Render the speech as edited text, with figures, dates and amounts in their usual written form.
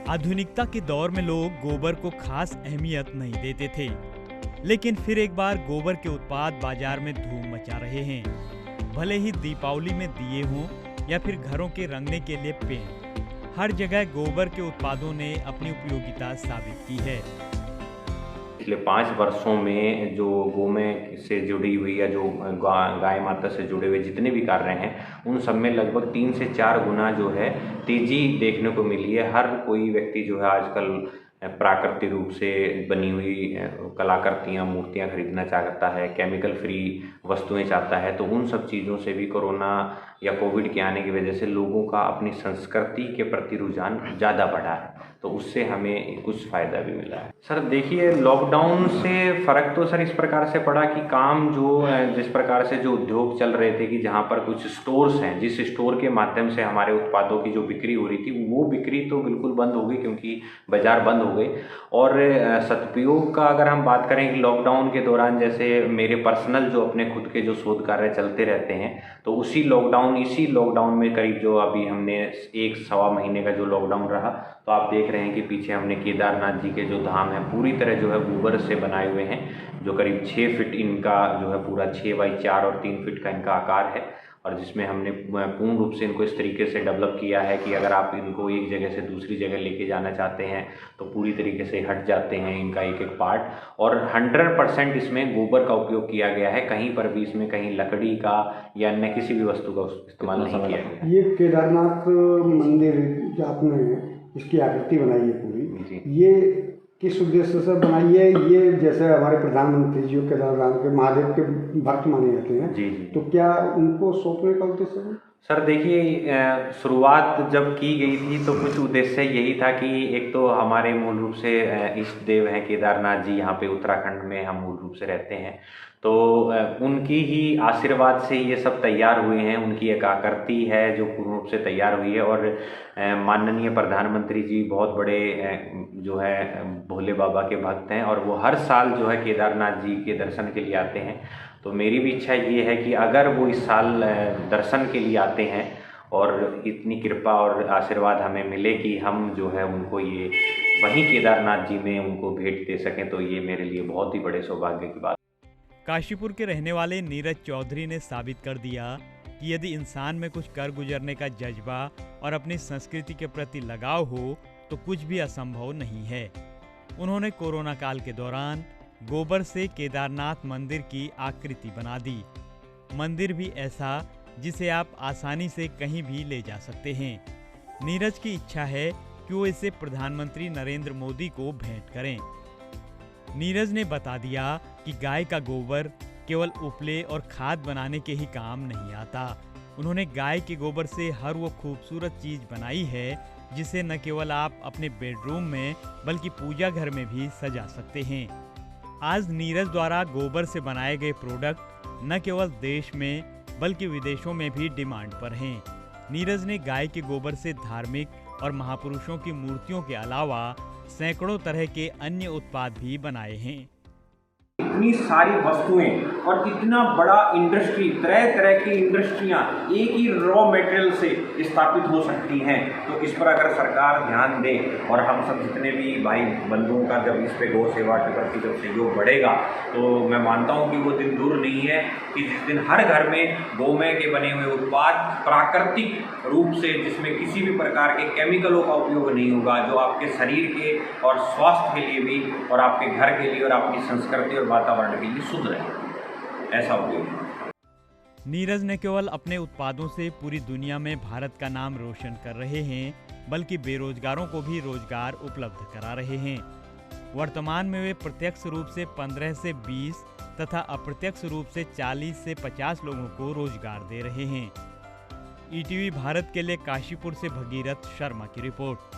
आधुनिकता के दौर में लोग गोबर को खास अहमियत नहीं देते थे, लेकिन फिर एक बार गोबर के उत्पाद बाजार में धूम मचा रहे हैं। भले ही दीपावली में दिए हों या फिर घरों के रंगने के लिए पेंट, हर जगह गोबर के उत्पादों ने अपनी उपयोगिता साबित की है। पिछले 5 वर्षों में जो गोमय से जुड़ी हुई या जो गाय माता से जुड़े हुए जितने भी कार्य हैं, उन सब में लगभग 3 से 4 गुना जो है तेजी देखने को मिली है। हर कोई व्यक्ति जो है आजकल प्राकृतिक रूप से बनी हुई कलाकृतियाँ, मूर्तियाँ खरीदना चाहता है, केमिकल फ्री वस्तुएं चाहता है। तो उन सब चीज़ों से भी कोरोना या कोविड के आने की वजह से लोगों का अपनी संस्कृति के प्रति रुझान ज़्यादा बढ़ा है, तो उससे हमें कुछ फ़ायदा भी मिला है। सर देखिए, लॉकडाउन से फ़र्क तो सर इस प्रकार से पड़ा कि काम जिस प्रकार से जो उद्योग चल रहे थे कि जहाँ पर कुछ स्टोर्स हैं, जिस स्टोर के माध्यम से हमारे उत्पादों की जो बिक्री हो रही थी, वो बिक्री तो बिल्कुल बंद हो गई क्योंकि बाज़ार बंद हो गए। और सदुपयोग का अगर हम बात करें कि लॉकडाउन के दौरान जैसे मेरे पर्सनल जो अपने खुद के जो शोध कार्य चलते रहते हैं, तो इसी लॉकडाउन में करीब जो अभी हमने 1-1.25 महीने का जो लॉकडाउन रहा, तो आप देख रहे हैं कि पीछे हमने केदारनाथ जी के जो धाम है पूरी तरह जो है गोबर से बनाए हुए हैं, जो करीब 6 फीट इनका जो है पूरा 6 बाई 4 और 3 फीट का इनका आकार है, और जिसमें हमने पूर्ण रूप से इनको इस तरीके से डेवलप किया है कि अगर आप इनको एक जगह से दूसरी जगह लेके जाना चाहते हैं तो पूरी तरीके से हट जाते हैं इनका एक एक पार्ट। और 100% इसमें गोबर का उपयोग किया गया है, कहीं पर भी इसमें कहीं लकड़ी का या अन्य किसी भी वस्तु का इस्तेमाल नहीं किया गया। ये केदारनाथ मंदिर जो आपने इसकी आकृति बनाई है पूरी, ये किस उद्देश्य से बनाई है? ये जैसे हमारे प्रधानमंत्री जी केदारनाथ के महादेव के भक्त माने जाते हैं जी, तो क्या उनको सौंपने का उद्देश्य है? सर देखिए, शुरुआत जब की गई थी तो कुछ उद्देश्य यही था कि एक तो हमारे मूल रूप से इष्ट देव हैं केदारनाथ जी, यहाँ पे उत्तराखंड में हम मूल रूप से रहते हैं, तो उनकी ही आशीर्वाद से ये सब तैयार हुए हैं। उनकी एक आकृति है जो पूर्ण रूप से तैयार हुई है, और माननीय प्रधानमंत्री जी बहुत बड़े जो है भोले बाबा के भक्त हैं, और वो हर साल जो है केदारनाथ जी के दर्शन के लिए आते हैं। तो मेरी भी इच्छा ये है कि अगर वो इस साल दर्शन के लिए आते हैं और इतनी कृपा और आशीर्वाद हमें मिले कि हम जो है उनको ये वहीं केदारनाथ जी में उनको भेंट दे सकें, तो ये मेरे लिए बहुत ही बड़े सौभाग्य की बात। काशीपुर के रहने वाले नीरज चौधरी ने साबित कर दिया कि यदि इंसान में कुछ कर गुजरने का जज्बा और अपनी संस्कृति के प्रति लगाव हो तो कुछ भी असंभव नहीं है। उन्होंने कोरोना काल के दौरान गोबर से केदारनाथ मंदिर की आकृति बना दी। मंदिर भी ऐसा जिसे आप आसानी से कहीं भी ले जा सकते हैं। नीरज की इच्छा है कि वो इसे प्रधानमंत्री नरेंद्र मोदी को भेंट करें। नीरज ने बता दिया कि गाय का गोबर केवल उपले और खाद बनाने के ही काम नहीं आता। उन्होंने गाय के गोबर से हर वो खूबसूरत चीज बनाई है जिसे न केवल आप अपने बेडरूम में बल्कि पूजा घर में भी सजा सकते हैं। आज नीरज द्वारा गोबर से बनाए गए प्रोडक्ट न केवल देश में बल्कि विदेशों में भी डिमांड पर हैं। नीरज ने गाय के गोबर से धार्मिक और महापुरुषों की मूर्तियों के अलावा सैकड़ों तरह के अन्य उत्पाद भी बनाए हैं। इतनी सारी वस्तुएं और इतना बड़ा इंडस्ट्री, तरह तरह की इंडस्ट्रियां एक ही रॉ मटेरियल से स्थापित हो सकती हैं, तो इस पर अगर सरकार ध्यान दे और हम सब जितने भी भाई बंधुओं का जब इस पे गौ सेवा के प्रति जब सहयोग बढ़ेगा, तो मैं मानता हूं कि वो दिन दूर नहीं है कि जिस दिन हर घर में गोमय के बने हुए उत्पाद प्राकृतिक रूप से, जिसमें किसी भी प्रकार के केमिकलों का उपयोग नहीं होगा, जो आपके शरीर के और स्वास्थ्य के लिए भी और आपके घर के लिए और अपनी संस्कृति और वातावरण के लिए शुद्ध रहे, ऐसा उपयोग। नीरज न केवल अपने उत्पादों से पूरी दुनिया में भारत का नाम रोशन कर रहे हैं, बल्कि बेरोजगारों को भी रोजगार उपलब्ध करा रहे हैं। वर्तमान में वे प्रत्यक्ष रूप से 15 से 20 तथा अप्रत्यक्ष रूप से 40 से 50 लोगों को रोजगार दे रहे हैं। ईटीवी भारत के लिए काशीपुर से भगीरथ शर्मा की रिपोर्ट।